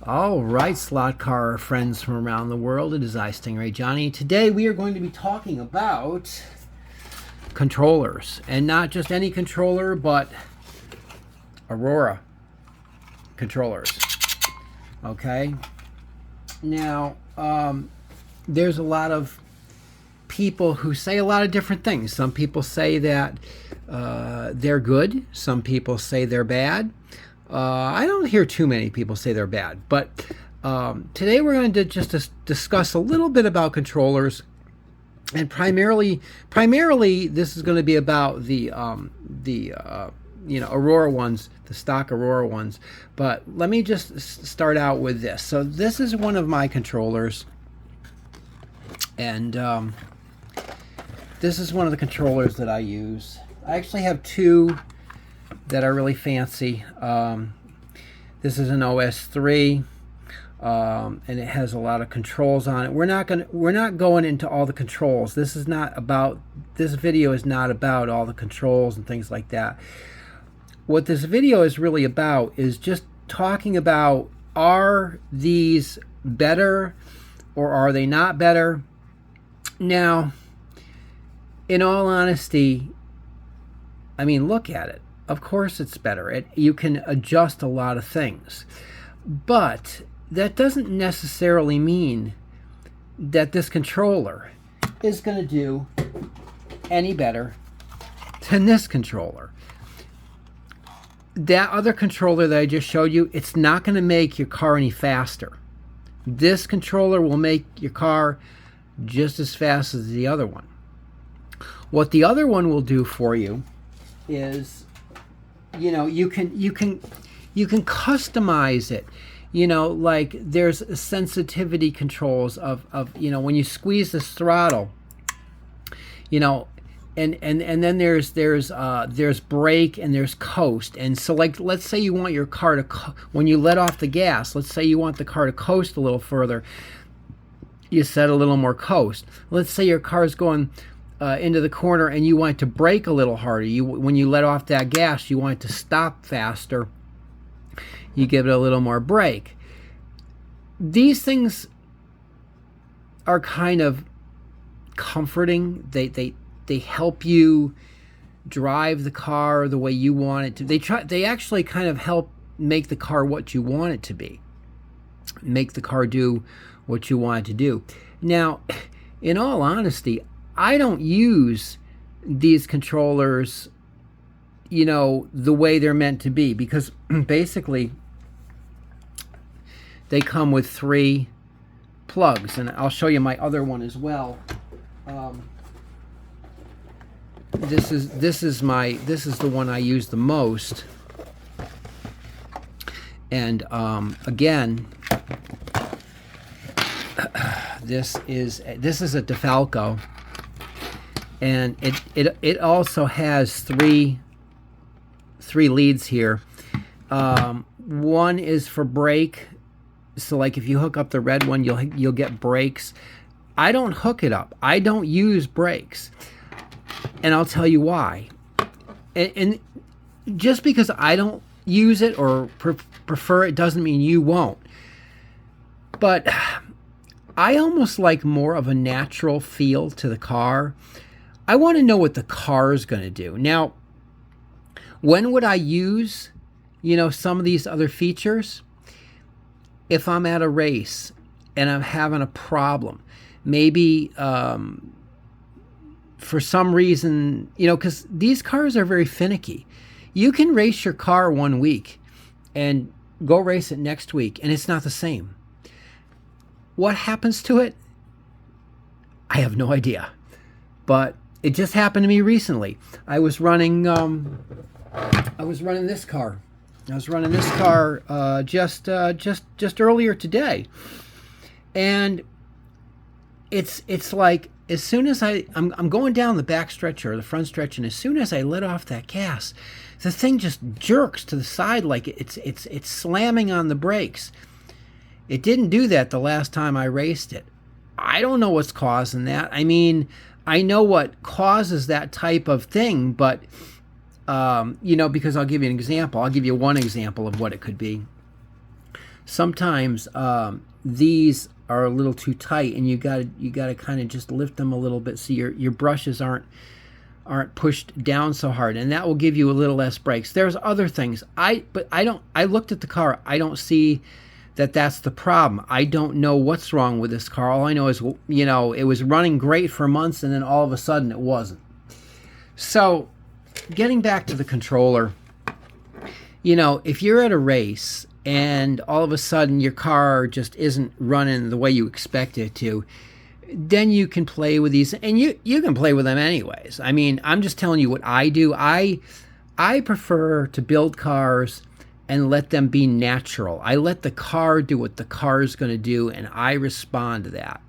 All right, slot car friends from around the world, it is I, Stingray Johnny. Today we are going to be talking about controllers, and not just any controller, but AURORA controllers. Okay. Now, there's a lot of people who say a lot of different things. Some people say that they're good. Some people say they're bad. I don't hear too many people say they're bad, but today we're going to just discuss a little bit about controllers, and primarily this is going to be about the AURORA ones, the stock AURORA ones. But let me just start out with this. So this is one of my controllers, and this is one of the controllers that I use. I actually have two that are really fancy. This is an OS3, and it has a lot of controls on it. We're not going into all the controls. This video is not about all the controls and things like that. What this video is really about is just talking about, are these better or are they not better? Now, in all honesty, I mean, look at it. Of course it's better. You can adjust a lot of things. But that doesn't necessarily mean that this controller is going to do any better than this controller. That other controller that I just showed you, it's not going to make your car any faster. This controller will make your car just as fast as the other one. What the other one will do for you is, you can customize it. Like there's sensitivity controls of when you squeeze this throttle, and then there's brake and there's coast. And so, like, let's say you want your car to when you let off the gas, let's say you want the car to coast a little further, you set a little more coast. Let's say your car is going into the corner and you want it to brake a little harder. When you let off that gas, you want it to stop faster. You give it a little more brake. These things are kind of comforting. They help you drive the car the way you want it to. They actually kind of help make the car what you want it to be. Make the car do what you want it to do. Now, in all honesty, I don't use these controllers, the way they're meant to be, because basically they come with 3 plugs, and I'll show you my other one as well. This is the one I use the most, and again, this is a DeFalco. And it also has three leads here. One is for brake, so like if you hook up the red one, you'll get brakes. I don't hook it up. I don't use brakes, and I'll tell you why. And just because I don't use it or prefer it doesn't mean you won't. But I almost like more of a natural feel to the car. I want to know what the car is going to do. Now, when would I use, some of these other features? If I'm at a race and I'm having a problem, maybe for some reason, because these cars are very finicky. You can race your car one week and go race it next week, and it's not the same. What happens to it? I have no idea. But it just happened to me recently. I was running this car. Just earlier today, and it's like, as soon as I'm going down the back stretch or the front stretch, and as soon as I let off that gas, the thing just jerks to the side like it's slamming on the brakes. It didn't do that the last time I raced it. I don't know what's causing that. I mean, I know what causes that type of thing, but because I'll give you an example. I'll give you one example of what it could be. sometimes these are a little too tight, and you got to kind of just lift them a little bit so your brushes aren't pushed down so hard, and that will give you a little less breaks. There's other things. I looked at the car. I don't see that that's the problem. I don't know what's wrong with this car. All I know is, it was running great for months, and then all of a sudden it wasn't. So getting back to the controller, if you're at a race and all of a sudden your car just isn't running the way you expect it to, then you can play with these, and you can play with them anyways. I mean, I'm just telling you what I do. I prefer to build cars and let them be natural. I let the car do what the car is going to do, and I respond to that.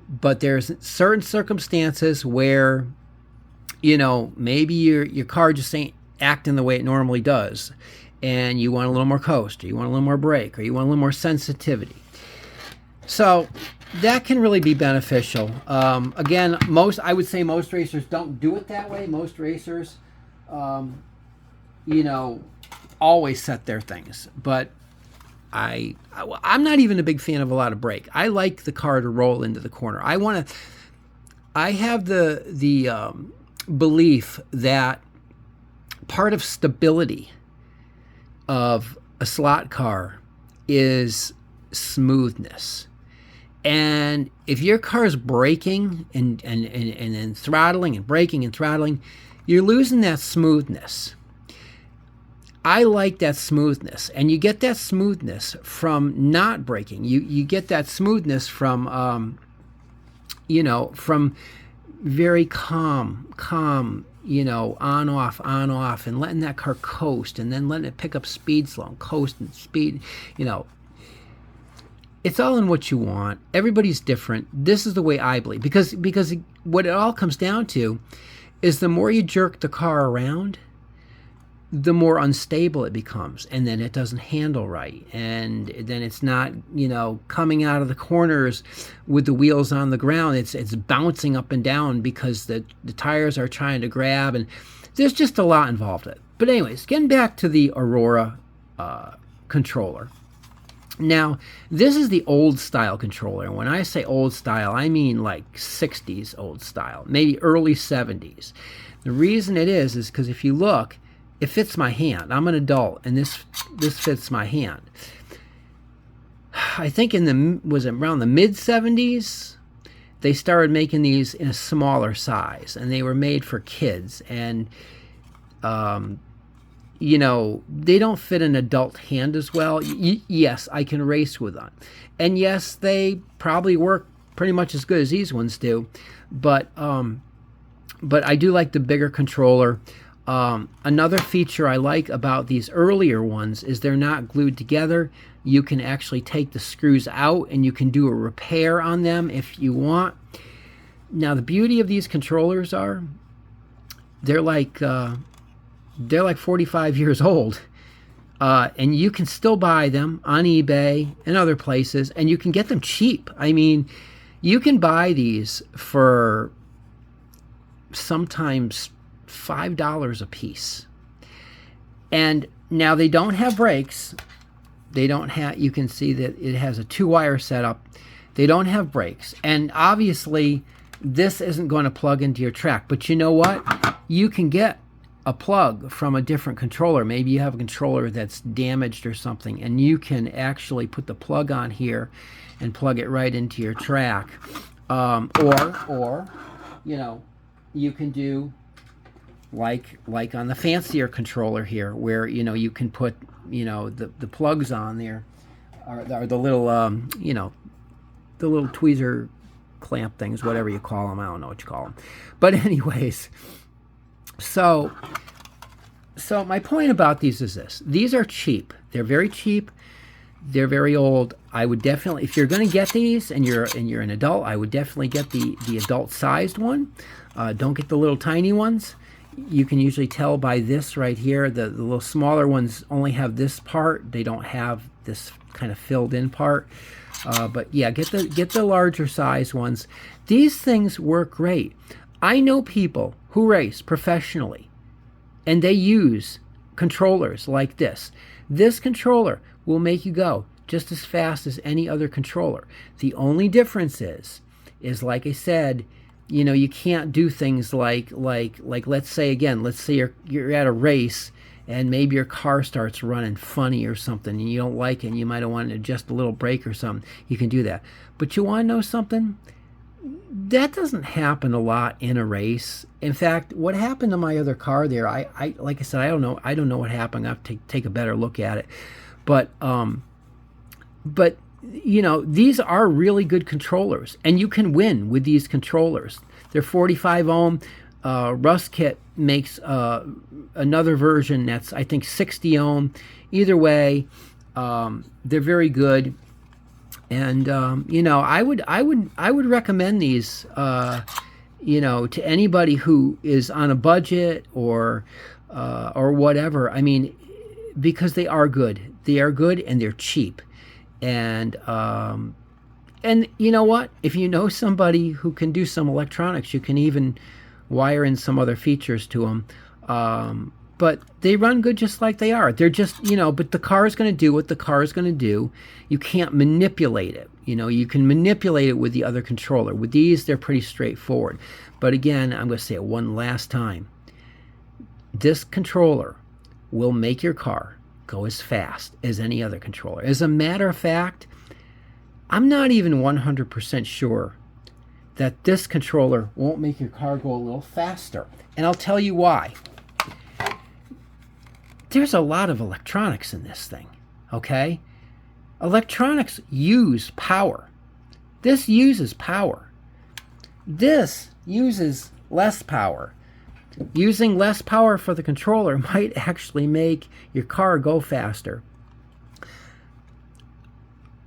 But there's certain circumstances where, maybe your car just ain't acting the way it normally does, and you want a little more coast, or you want a little more brake, or you want a little more sensitivity. So that can really be beneficial. Again, I would say most racers don't do it that way. Most racers, always set their things. But I'm not even a big fan of a lot of brake. I like the car to roll into the corner. I have the belief that part of stability of a slot car is smoothness. And if your car's braking and then throttling and braking and throttling, you're losing that smoothness. I like that smoothness, and you get that smoothness from not braking. You get that smoothness from from very calm, on off, and letting that car coast, and then letting it pick up speed slow and coast and speed, It's all in what you want. Everybody's different. This is the way I believe, because what it all comes down to is the more you jerk the car around, the more unstable it becomes, and then it doesn't handle right, and then it's not coming out of the corners with the wheels on the ground. It's bouncing up and down because the tires are trying to grab, and there's just a lot involved in it. But anyways, getting back to the AURORA controller. Now, this is the old style controller. And when I say old style, I mean like 60s old style, maybe early 70s. The reason it is because if you look, it fits my hand. I'm an adult, and this fits my hand. I think was it around the mid-70s, they started making these in a smaller size, and they were made for kids. And they don't fit an adult hand as well. Yes, I can race with them. And yes, they probably work pretty much as good as these ones do. But I do like the bigger controller. Another feature I like about these earlier ones is they're not glued together. You can actually take the screws out, and you can do a repair on them if you want. Now, the beauty of these controllers are they're like 45 years old, and you can still buy them on eBay and other places, and you can get them cheap. I mean, you can buy these for sometimes $5 a piece. And now they don't have brakes. You can see that it has a 2-wire setup. They don't have brakes. And obviously, this isn't going to plug into your track. But you know what? You can get a plug from a different controller. Maybe you have a controller that's damaged or something, and you can actually put the plug on here and plug it right into your track. Or you can do like on the fancier controller here, where you can put the plugs on there, or the little the little tweezer clamp things, whatever you call them. I don't know what you call them, but anyways. So my point about these is this: these are cheap. They're very cheap. They're very old. I would definitely, if you're going to get these and you're an adult, I would definitely get the adult-sized one. Don't get the little tiny ones. You can usually tell by this right here. The little smaller ones only have this part. They don't have this kind of filled-in part. But yeah, get the larger size ones. These things work great. I know people who race professionally, and they use controllers like this. This controller will make you go just as fast as any other controller. The only difference is like I said, you know, you can't do things like let's say you're at a race and maybe your car starts running funny or something and you don't like it and you might want to adjust a little brake or something. You can do that. But you want to know something? That doesn't happen a lot in a race. In fact, what happened to my other car there, I like I said, I don't know what happened. I have to take a better look at it. But you know, these are really good controllers, and you can win with these controllers. They're 45 ohm. Rustkit makes another version that's, I think, 60 ohm. Either way, they're very good. And you know, I would recommend these, you know, to anybody who is on a budget or whatever. I mean, because they are good. They are good and they're cheap. And you know what? If you know somebody who can do some electronics, you can even wire in some other features to them. But they run good just like they are. They're just, you know, but the car is going to do what the car is going to do. You can't manipulate it. You know, you can manipulate it with the other controller. With these, they're pretty straightforward. But again, I'm going to say it one last time. This controller will make your car go as fast as any other controller. As a matter of fact, I'm not even 100% sure that this controller won't make your car go a little faster. And I'll tell you why. There's a lot of electronics in this thing, okay? Electronics use power. This uses power. This uses less power. Using less power for the controller might actually make your car go faster.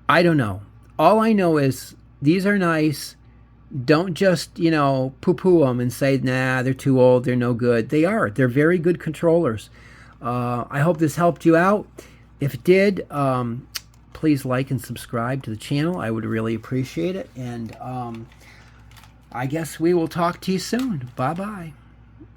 I don't know. All I know is these are nice. Don't just, you know, poo-poo them and say, nah, they're too old, they're no good. They are. They're very good controllers. I hope this helped you out. If it did, please like and subscribe to the channel. I would really appreciate it. And I guess we will talk to you soon. Bye-bye.